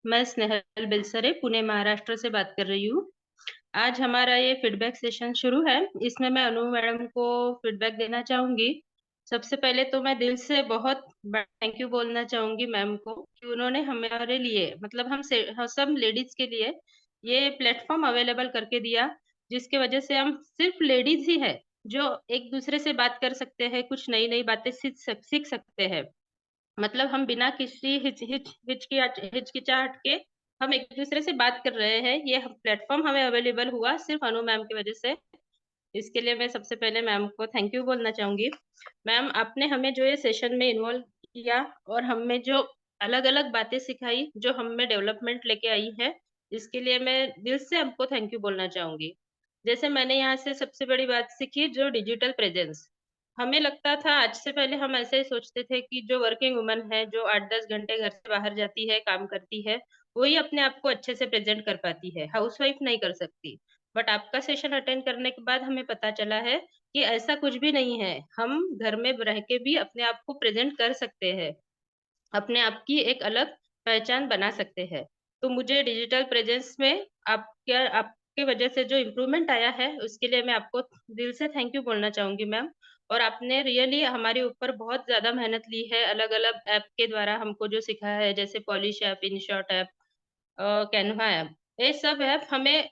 मैं स्नेहल बिलसरे पुणे महाराष्ट्र से बात कर रही हूँ। आज हमारा ये फीडबैक सेशन शुरू है। इसमें मैं अनु मैडम को फीडबैक देना चाहूँगी। सबसे पहले तो मैं दिल से बहुत बड़ा थैंक यू बोलना चाहूँगी मैम को कि उन्होंने हमारे लिए मतलब हम सब लेडीज़ के लिए ये प्लेटफ़ॉर्म अवेलेबल करके दिया, जिसकी वजह से हम सिर्फ़ लेडीज़ ही है, जो एक-दूसरे से बात कर सकते हैं, कुछ नई-नई बातें सीख सकते हैं। मतलब हम बिना किसी हिचकिचाहट के हम एक-दूसरे से बात कर रहे हैं। ये ह प्लेटफ़ॉर्म हमें अवेलेबल हुआ सिर्फ़ अनु मैम की वज़ह से। इसके लिए मैं सबसे पहले मैम को थैंक यू बोलना चाहूँगी। मैम आपने हमें जो ये सेशन में इन्वॉल्व किया और हमें जो अलग-अलग बातें सिखाई, जो हम में डेवलपमेंट लेके आई है, इसके लिए मैं दिल से आपको थैंक यू बोलना चाहूँगी। जैसे मैंने यहाँ से सबसे बड़ी बात सीखी जो डिजिटल प्रेज़ेंस। हमें लगता था आज से पहले हम ऐसे ही सोचते थे कि जो वर्किंग वुमन है, जो 8-10 घंटे घर से बाहर जाती है, काम करती है, वही अपने आप को अच्छे से प्रेज़ेंट कर पाती है, हाउसवाइफ़ नहीं कर सकती। बट आपका सेशन अटेंड करने के बाद हमें पता चला है कि ऐसा कुछ भी नहीं है। हम घर में रह के भी अपने आप को प्रेज़ेंट कर सकते हैं। अपने आप की एक अलग पहचान बना सकते हैं। तो मुझे डिजिटल प्रेज़ेंस में आपके वज़ह से जो इम्प्रूवमेंट आया है, उसके लिए मैं आपको दिल से थैंक यू बोलना चाहूँगी मैम। और आपने रियली हमारे ऊपर बहुत ज़्यादा मेहनत ली है, अलग-अलग ऐप के द्वारा हमको जो सिखाया है, जैसे polish app, InShot app Canva app. ये सब ऐप हमें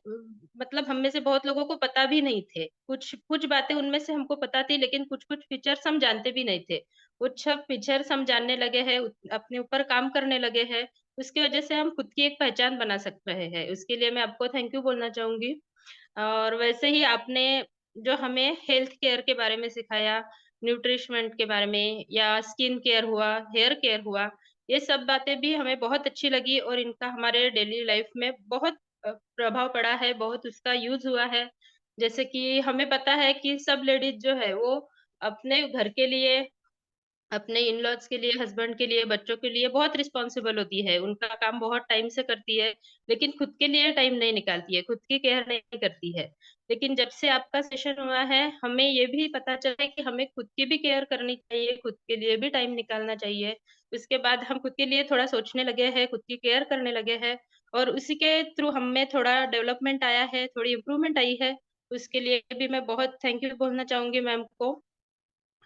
मतलब हम में से बहुत लोगों को पता भी नहीं थे। कुछ कुछ बातें उनमें से हमको पता थी लेकिन कुछ-कुछ फीचर्स हम जानते भी नहीं थे। कुछ अब फीचर्स हम जानने लगे हैं, अपने ऊपर काम करने लगे हैं। उसकी वजह से हम खुद की एक पहचान बना सक रहे हैं। उसके लिए मैं आपको थैंक यू बोलना चाहूँगी। और वैसे ही आपने जो हमें हेल्थ केयर के बारे में सिखाया, न्यूट्रिशमेंट के बारे में या स्किन केयर हुआ, हेयर केयर हुआ, ये सब बातें भी हमें बहुत अच्छी लगी और इनका हमारे डेली लाइफ में बहुत प्रभाव पड़ा है, बहुत उसका यूज़ हुआ है। जैसे कि हमें पता है कि सब लेडीज़ जो है वो अपने घर के लिए अपने इन-लॉज़ के लिए, हस्बैंड के लिए, बच्चों के लिए बहुत रिस्पॉन्सिबल होती है। उनका काम बहुत टाइम से करती है, लेकिन खुद के लिए टाइम नहीं निकालती है, खुद की केयर नहीं करती है। लेकिन जब से आपका सेशन हुआ है, हमें ये भी पता चला है कि हमें खुद की भी केयर करनी चाहिए, खुद के लिए भी टाइम निकालना चाहिए। उसके बाद हम खुद के लिए थोड़ा सोचने लगे हैं, खुद की केयर करने लगे हैं और उसी के थ्रू हम में थोड़ा डेवलपमेंट आया है, थोड़ी इम्प्रूवमेंट आई है। उसके लिए भी मैं बहुत थैंक यू बोलना चाहूँगी मैम को।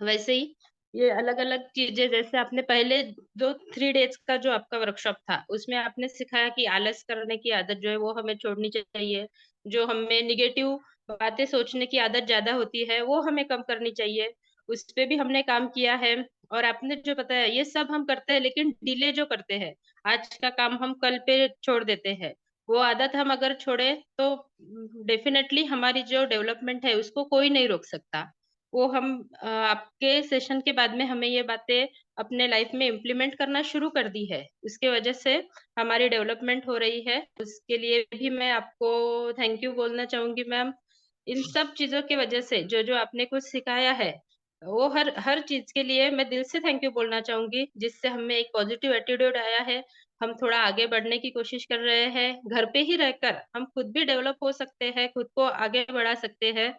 वैसे ही ये अलग-अलग चीज़ें जैसे आपने पहले जो 3 डेज़ का जो आपका वर्कशॉप था, उसमें आपने सिखाया कि आलस करने की आदत जो है वो हमें छोड़नी चाहिए। जो हमें नेगेटिव बातें सोचने की आदत ज़्यादा होती है, वो हमें कम करनी चाहिए। उस पे भी हमने काम किया है और आपने जो बताया ये सब हम करते हैं लेकिन डिले जो करते हैं, आज का काम हम कल पे छोड़ देते हैं। वो आदत हम अगर छोड़े तो डेफ़िनेटली हमारी जो डेवलपमेंट है उसको कोई नहीं रोक सकता। वो हम आपके सेशन के बाद में हमें ये बातें अपने लाइफ में इम्प्लीमेंट करना शुरू कर दी है। उसकी वजह से हमारी डेवलपमेंट हो रही है। उसके लिए भी मैं आपको थैंक यू बोलना चाहूँगी मैम। इन सब चीज़ों की वजह से जो-जो आपने कुछ सिखाया है, वो हर हर चीज़ के लिए मैं दिल से थैंक यू बोलना चाहूँगी, जिससे हमें एक पॉजिटिव एटीट्यूड आया है। हम थोड़ा आगे बढ़ने की कोशिश कर रहे हैं। घर पे ही रहकर हम खुद भी डेवलप हो सकते हैं, खुद को आगे बढ़ा सकते हैं।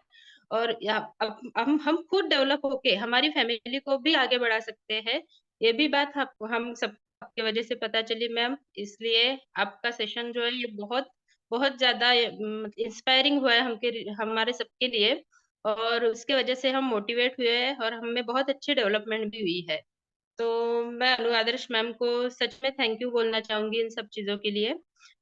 और या अब हम खुद डेवलप होके हमारी फैमिली को भी आगे बढ़ा सकते हैं। ये भी बात आप हम सब आपकी वजह से पता चली मैम, इसलिए आपका सेशन जो है ये बहुत बहुत ज़्यादा इंस्पायरिंग हुआ है हमारे सबके लिए और उसके वजह से हम मोटिवेट हुए हैं और हमें बहुत अच्छी डेवलपमेंट भी हुई है। तो मैं अनु आदर्श मैम को सच में थैंक यू बोलना चाहूँगी इन सब चीज़ों के लिए।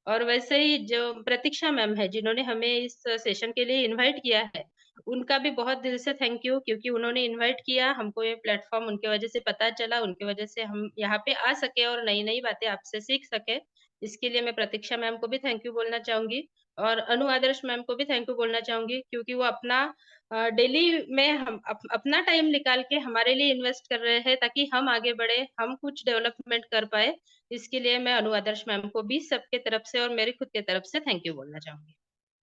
और वैसे ही जो प्रतीक्षा मैम है जिन्होंने हमें इस सेशन के लिए इनवाइट किया है, उनका भी बहुत दिल से थैंक यू क्योंकि उन्होंने इनवाइट किया, हमको ये प्लेटफ़ॉर्म उनकी वज़ह से पता चला, उनकी वज़ह से हम यहाँ पे आ सके और नई-नई बातें आपसे सीख सके। इसके लिए मैं प्रतीक्षा मैम को भी थैंक यू बोलना चाहूँगी और अनु आदर्श मैम को भी थैंक यू बोलना चाहूँगी क्योंकि वो अपना डेली में हम अपना टाइम निकाल के हमारे लिए इन्वेस्ट कर रहे हैं ताकि हम आगे बढ़े, हम कुछ डेवलपमेंट कर पाएँ। इसके लिए मैं अनु आदर्श मैम को भी सबके तरफ से और मेरी खुद की तरफ से थैंक यू बोलना चाहूँगी।